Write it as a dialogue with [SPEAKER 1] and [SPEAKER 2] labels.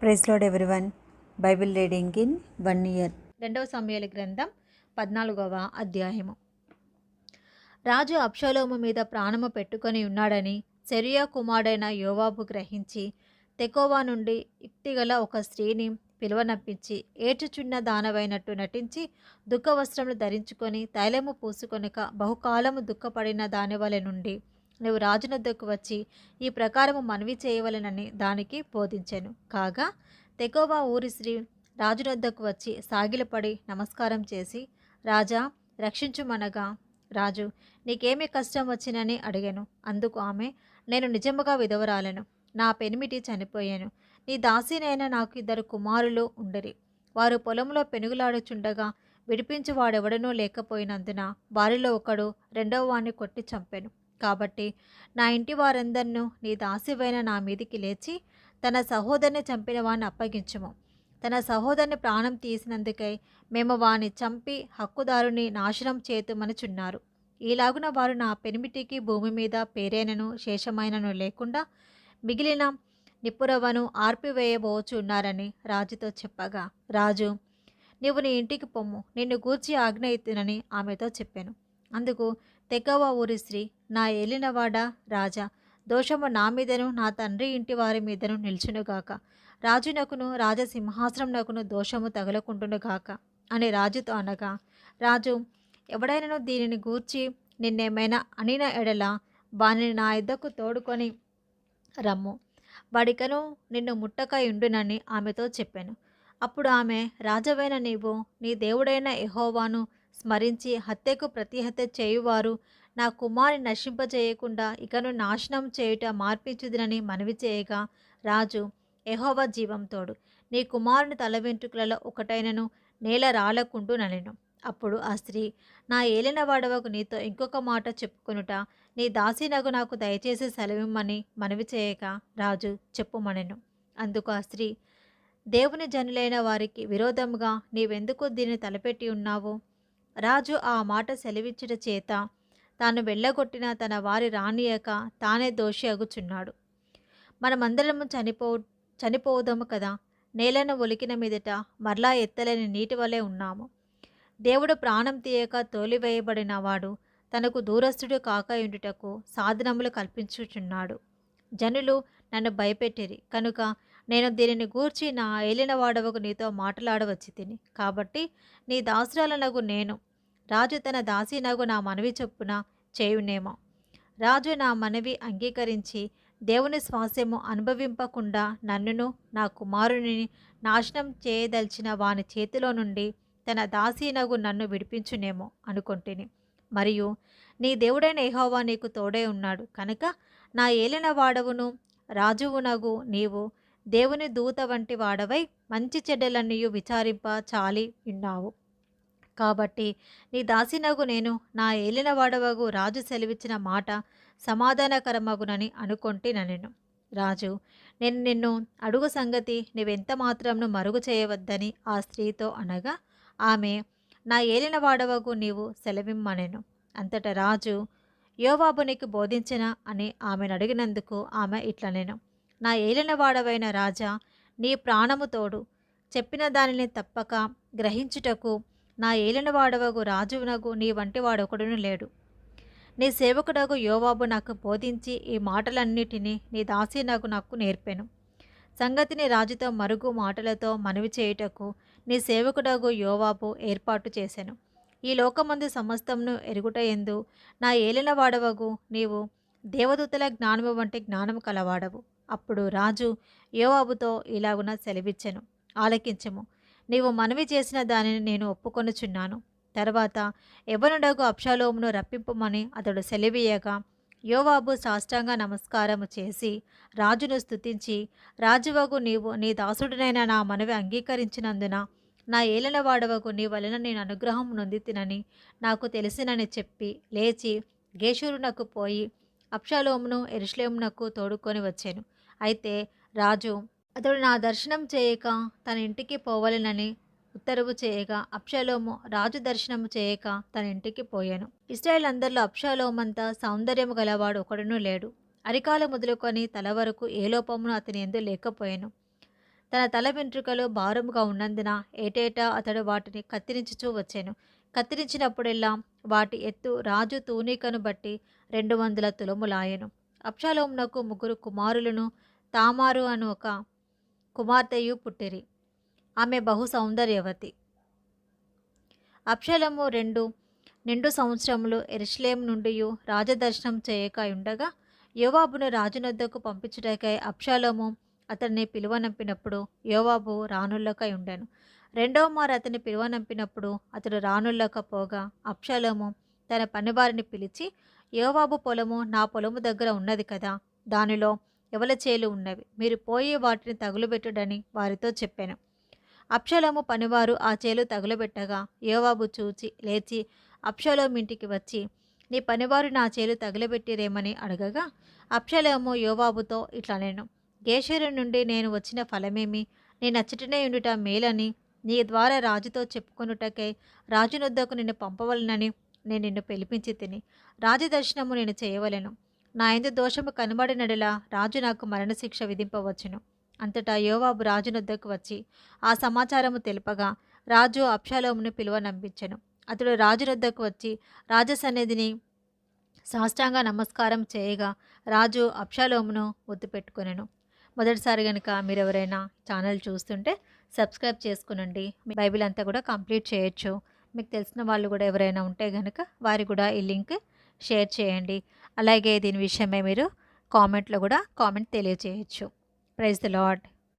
[SPEAKER 1] Praise lord everyone. Bible reading in 1 year.
[SPEAKER 2] 2వ సమూయేలు గ్రంథం 14వ అధ్యాయము. రాజు అబ్షాలోము మీద ప్రాణము పెట్టుకొని ఉన్నాడని సెరూయా కుమారుడైన యోవాబు గ్రహించి తెకోవా నుండి యుక్తిగల ఒక స్త్రీని పిలువనంపించి ఏడ్చుచున్న దానవైనట్టు నటించి దుఃఖవస్త్రములు ధరించుకొని తైలము పూసుకొనక బహుకాలము దుఃఖపడిన దానివలె నుండి నువ్వు రాజునొద్దకు వచ్చి ఈ ప్రకారము మనవి చేయవలెనని దానికి బోధించెను. కాగా తెకోవా ఊరి స్త్రీ రాజునొద్దకు వచ్చి సాగిలపడి నమస్కారం చేసి, రాజా రక్షించుమనగా, రాజు నీకేమి కష్టం వచ్చినని అడిగాను. అందుకు ఆమె, నేను నిజముగా విధవరాలను, నా పెనిమిటి చనిపోయాను. నీ దాసినైన నాకు 2 కుమారులు ఉండరి. వారు పొలంలో పెనుగులాడుచుండగా విడిపించువాడెవడనూ లేకపోయినందున వారిలో ఒకడు రెండవ వాణ్ణి కొట్టి చంపెను. కాబట్టి నా ఇంటి వారందరినూ నీ దాసివైన నా మీదికి లేచి తన సహోదరిని చంపిన వాణ్ణి అప్పగించుము. తన సహోదరుని ప్రాణం తీసినందుకై మేము వాని చంపి హక్కుదారుని నాశనం చేతుమనుచున్నారు. ఈలాగున వారు నా పెనిమిటికి భూమి మీద పేరైనను శేషమైనను లేకుండా మిగిలిన నిపురవను ఆర్పివేయబోచున్నారని రాజుతో చెప్పగా, రాజు నీవు నీ ఇంటికి పొమ్ము, నిన్ను గూర్చి ఆజ్ఞ ఇత్తునని ఆమెతో చెప్పాను. అందుకు తెకోవా ఊరి స్త్రీ, నా ఏలినవాడా రాజా, దోషము నా మీదను నా తండ్రి ఇంటి వారి మీదను నిల్చునుగాక. రాజునకును రాజసింహాసనమునకును దోషము తగులకుండునుగాక అని రాజుతో అనగా, రాజు ఎవడైనను దీనిని గూర్చి నిన్నేమైనా అనిన ఎడల వానిని నా యొద్దకు తోడుకొని రమ్ము, వాడికను నిన్ను ముట్టక ఉండునని ఆమెతో చెప్పాను. అప్పుడు ఆమె, రాజవైన నీవు నీ దేవుడైన యెహోవాను స్మరించి హత్యకు ప్రతిహత్య చేయువారు నా కుమారుని నశింపజేయకుండా ఇకను నాశనం చేయుట మార్పించుదునని మనవి చేయగా, రాజు యెహోవా జీవం తోడు, నీ కుమారుని తల వెంట్రుకలలో ఒకటైనను నేల రాలకుండుననెను. అప్పుడు ఆ స్త్రీ, నా ఏలినవాడవకు నీతో ఇంకొక మాట చెప్పుకొనుట నీ దాసినగు నాకు దయచేసి సెలవిమ్మని మనవి చేయక రాజు చెప్పుమనెను. అందుకు ఆ స్త్రీ, దేవుని జనులైన వారికి విరోధముగా నీవెందుకు దీన్ని తలపెట్టి ఉన్నావు? రాజు ఆ మాట సెలవిచ్చుట చేత తాను వెళ్ళగొట్టిన తన వారి రానియక తానే దోషి అగుచున్నాడు. మనమందరము చనిపోదాము కదా. నేలను ఒలికిన మీదట మరలా ఎత్తలేని నీటి వలె ఉన్నాము. దేవుడు ప్రాణం తీయక తోలివేయబడిన వాడు తనకు దూరస్థుడు కాక ఉండుటకు సాధనములు కల్పించుచున్నాడు. జనులు నన్ను భయపెట్టిరి కనుక నేను దీనిని గూర్చి నా ఏలినవాడవకు నీతో మాట్లాడవచ్చి తిని. కాబట్టి నీ దాసురాలనగు నేను రాజు తన దాసినగు నా మనవి చొప్పున చేయునేమో. రాజు నా మనవి అంగీకరించి దేవుని స్వాస్యము అనుభవింపకుండా నన్నును నా కుమారుని నాశనం చేయదలిచిన వాని చేతిలో నుండి తన దాసీనగు నన్ను విడిపించునేమో అనుకొంటిని. మరియు నీ దేవుడైన యెహోవా నీకు తోడే ఉన్నాడు కనుక నా ఏలిన వాడవును రాజువునగు నీవు దేవుని దూత వంటి వాడవై మంచి చెడ్డలన్నీయు విచారింప చాలి ఉన్నావు. కాబట్టి నీ దాసినగు నేను నా ఏలిన వాడవగు రాజు సెలవిచ్చిన మాట సమాధానకరమగునని అనుకొంటినెను. రాజు, నేను నిన్ను అడుగు సంగతి నీవెంత మాత్రంను మరుగు చేయవద్దని ఆ స్త్రీతో అనగా, ఆమె, నా ఏలిన వాడవగు నీవు సెలవిమ్మనెను. అంతటా రాజు, యోవాబు నీకు బోధించిన అని ఆమెను అడిగినందుకు ఆమె ఇట్లనెను, నా ఏలిన వాడవైన రాజా, నీ ప్రాణము తోడు, చెప్పిన దానిని తప్పక గ్రహించుటకు నా ఏలిన వాడవగు రాజునగు నీ వంటి వాడొకడును లేడు. నీ సేవకుడగు యోవాబు నాకు బోధించి ఈ మాటలన్నిటినీ నీ దాసి నాకు నేర్పెను. సంగతిని రాజుతో మరుగు మాటలతో మనవి చేయుటకు నీ సేవకుడగు యోవాబు ఏర్పాటు చేసెను. ఈ లోకమందు సమస్తమును ఎరుగుటయందు నా ఏలిన వాడవగు నీవు దేవదూతల జ్ఞానము వంటి జ్ఞానము కలవాడవు. అప్పుడు రాజు యోవాబుతో ఇలాగున సెలవిచ్చెను, ఆలకించుము, నీవు మనవి చేసిన దానిని నేను ఒప్పుకొనుచున్నాను. తర్వాత యవ్వనుడగు అబ్షాలోమును రప్పింపమని అతడు సెలవీయగా, యోవాబు సాష్టాంగ నమస్కారము చేసి రాజును స్తుతించి, రాజువగు నీవు నీ దాసుడినైన నా మనవి అంగీకరించినందున నా ఏలిన వాడవగు నీ వలన నేను అనుగ్రహం నొందితినని నాకు తెలిసినని చెప్పి లేచి గేషూరునకు పోయి అబ్షాలోమును యెరూషలేమునకు తోడుకొని వచ్చాను. అయితే రాజు అతడు నా దర్శనం చేయక తన ఇంటికి పోవలెనని ఉత్తర్వు చేయగా అబ్షాలోము రాజు దర్శనము చేయక తన ఇంటికి పోయాను. ఇశ్రాయేల్ అందరిలో అబ్షాలోమంతా సౌందర్యము గలవాడు ఒకడునూ లేడు. అరికాలు మొదలుకొని తల వరకు ఏ లోపమును అతని యందు లేకపోయాను. తన తల వెంట్రుకలు భారముగా ఉన్నందున ఏటేటా అతడు వాటిని కత్తిరించుచూ వచ్చాను. కత్తిరించినప్పుడెల్లా వాటి ఎత్తు రాజు తూనికను బట్టి 200 తులములాయెను. అబ్షాలోమునకు 3 కుమారులను, తామారు అను ఒక కుమార్తెయు పుట్టిరి. ఆమె బహు సౌందర్యవతి. అబ్షాలోము నిండు సంవత్సరములు యెరూషలేము నుండి రాజదర్శనం చేయక ఉండగా యోవాబును రాజునొద్దకు పంపించుటకై అబ్షాలోము అతన్ని పిలువనంపినప్పుడు యోవాబు రానుల్లకై ఉండెను. రెండవ మారు అతన్ని పిలువనంపినప్పుడు అతడు రానుల్లకపోగా అబ్షాలోము తన పనివారిని పిలిచి, యోవాబు పొలము నా పొలము దగ్గర ఉన్నది కదా, దానిలో ఎవల చేలు ఉన్నవి, మీరు పోయి వాటిని తగులుబెట్టుడని వారితో చెప్పాను. అబ్షాలోము పనివారు ఆ చేలు తగులబెట్టగా యోవాబు చూచి లేచి అబ్షాలోము ఇంటికి వచ్చి, నీ పనివారు నా చేలు తగులబెట్టిరేమని అడగగా అబ్షాలోము యోవాబుతో ఇట్లనెను, గేషూరు నుండి నేను వచ్చిన ఫలమేమి, నీ నచ్చటనే ఉండుట మేలని నీ ద్వారా రాజుతో చెప్పుకొనుటకై రాజునొద్దకు నిన్ను పంపవలనని నేను నిన్ను పిలిపించి తిని, రాజదర్శనము నేను చేయవలెను. నా యందు దోషము కనబడినడలా రాజు నాకు మరణశిక్ష విధింపవచ్చును. అంతటా యోవాబు రాజునొద్దకు వచ్చి ఆ సమాచారము తెలుపగా రాజు అబ్షాలోమును పిలువనంపించెను. అతడు రాజునొద్దకు వచ్చి రాజసన్నిధిని సాష్టాంగ నమస్కారం చేయగా రాజు అబ్షాలోమును ముద్దు పెట్టుకొనెను. మొదటిసారి కనుక మీరు ఎవరైనా ఛానల్ చూస్తుంటే సబ్స్క్రైబ్ చేసుకునండి. బైబిల్ అంతా కూడా కంప్లీట్ చేయొచ్చు. మీకు తెలిసిన వాళ్ళు కూడా ఎవరైనా ఉంటే కనుక వారి కూడా ఈ లింక్ షేర్ చేయండి. అలాగే దీని విషయమై మీరు కామెంట్లో కూడా కామెంట్ తెలియజేయచ్చు. Praise the lord.